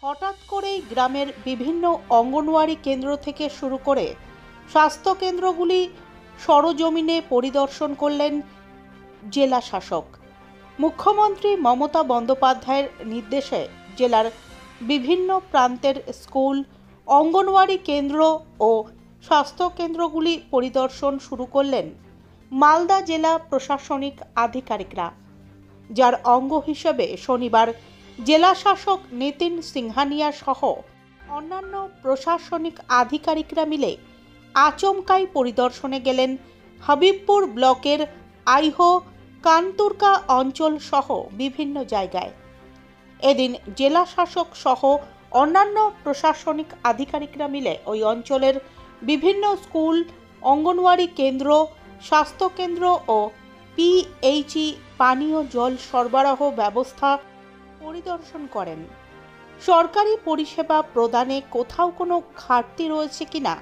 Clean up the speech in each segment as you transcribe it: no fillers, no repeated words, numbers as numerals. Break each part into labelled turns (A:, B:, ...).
A: হঠাৎ করেই গ্রামের বিভিন্ন অঙ্গনওয়াড়ি কেন্দ্র থেকে শুরু করে স্বাস্থ্য কেন্দ্রগুলি সরজমিনে পরিদর্শন করলেন জেলা শাসক। মুখ্যমন্ত্রী মমতা বন্দ্যোপাধ্যায়ের নির্দেশে জেলার বিভিন্ন প্রান্তের স্কুল, অঙ্গনওয়াড়ি কেন্দ্র ও স্বাস্থ্য কেন্দ্রগুলি পরিদর্শন শুরু করলেন মালদা জেলা প্রশাসনিক আধিকারিকরা, যার অঙ্গ হিসেবে শনিবার জেলা শাসক নিতিন সিংহানিয়া সহ অন্যান্য প্রশাসনিক আধিকারিকরা মিলে আচমকাই পরিদর্শনে গেলেন হাবিবপুর ব্লকের আইহো কানতুরকা অঞ্চল সহ বিভিন্ন জায়গায়। এদিন জেলা শাসক সহ অন্যান্য প্রশাসনিক আধিকারিকরা মিলে ওই অঞ্চলের বিভিন্ন স্কুল, অঙ্গনওয়াড়ি কেন্দ্র, স্বাস্থ্যকেন্দ্র ও পিএইচই পানীয় জল সরবরাহ ব্যবস্থা পরিদর্শন করেন। সরকারি পরিষেবা প্রদানে কোথাও কোনো ঘাটতি রয়েছে কিনা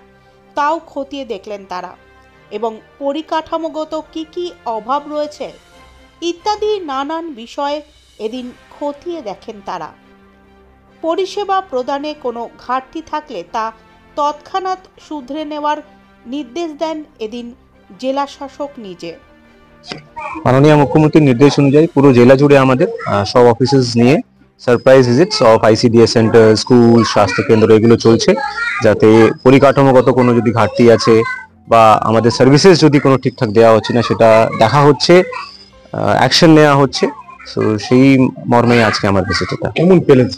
A: তাও খতিয়ে দেখলেন তারা, এবং পরিকাঠামোগত কি অভাব রয়েছে ইত্যাদি নানান বিষয়ে এদিন খতিয়ে দেখেন তারা। পরিষেবা প্রদানে কোনো ঘাটতি থাকলে তা তৎক্ষণাৎ শুধরে নেওয়ার নির্দেশ দেন এদিন জেলা শাসক নিজে।
B: মাননীয় মুখ্যমন্ত্রীর নির্দেশ অনুযায়ী পুরো জেলা জুড়ে আমাদের সব অফিসেস নিয়ে surprise visits of ICDS centre, school, স্বাস্থ্য কেন্দ্র এগুলো চলছে, যাতে পরিকাঠামোগত কোনো যদি ঘাটতি আছে বা আমাদের সার্ভিসেস যদি কোনো ঠিকঠাক দেওয়া হচ্ছে না সেটা দেখা হচ্ছে, অ্যাকশন নেওয়া হচ্ছে। সো সেই মর্মেই আজকে আমার ভিজিট। এটা
C: কেমন পেলেন?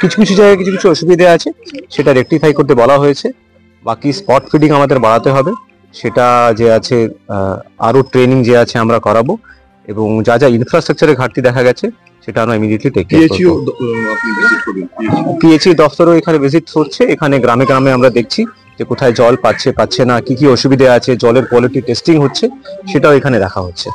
B: কিছু কিছু জায়গায় কিছু কিছু অসুবিধা আছে, সেটা রেকটিফাই করতে বলা হয়েছে। বাকি স্পট ফিডিং আমাদের বাড়াতে হবে, সেটা যে আছে আরও ট্রেনিং যে আছে আমরা করাবো, এবং যা যা ইনফ্রাস্ট্রাকচারের ঘাটতি দেখা গেছে সেটা আমরা ইমিডিয়েটলি টেক কেয়ার করব। পিএইচই দফতরও এখানে ভিজিট হচ্ছে। এখানে গ্রামে গ্রামে আমরা দেখছি যে কোথায় জল পাচ্ছে না, কি অসুবিধা আছে, জলের কোয়ালিটি টেস্টিং হচ্ছে, সেটাও এখানে দেখা হচ্ছে।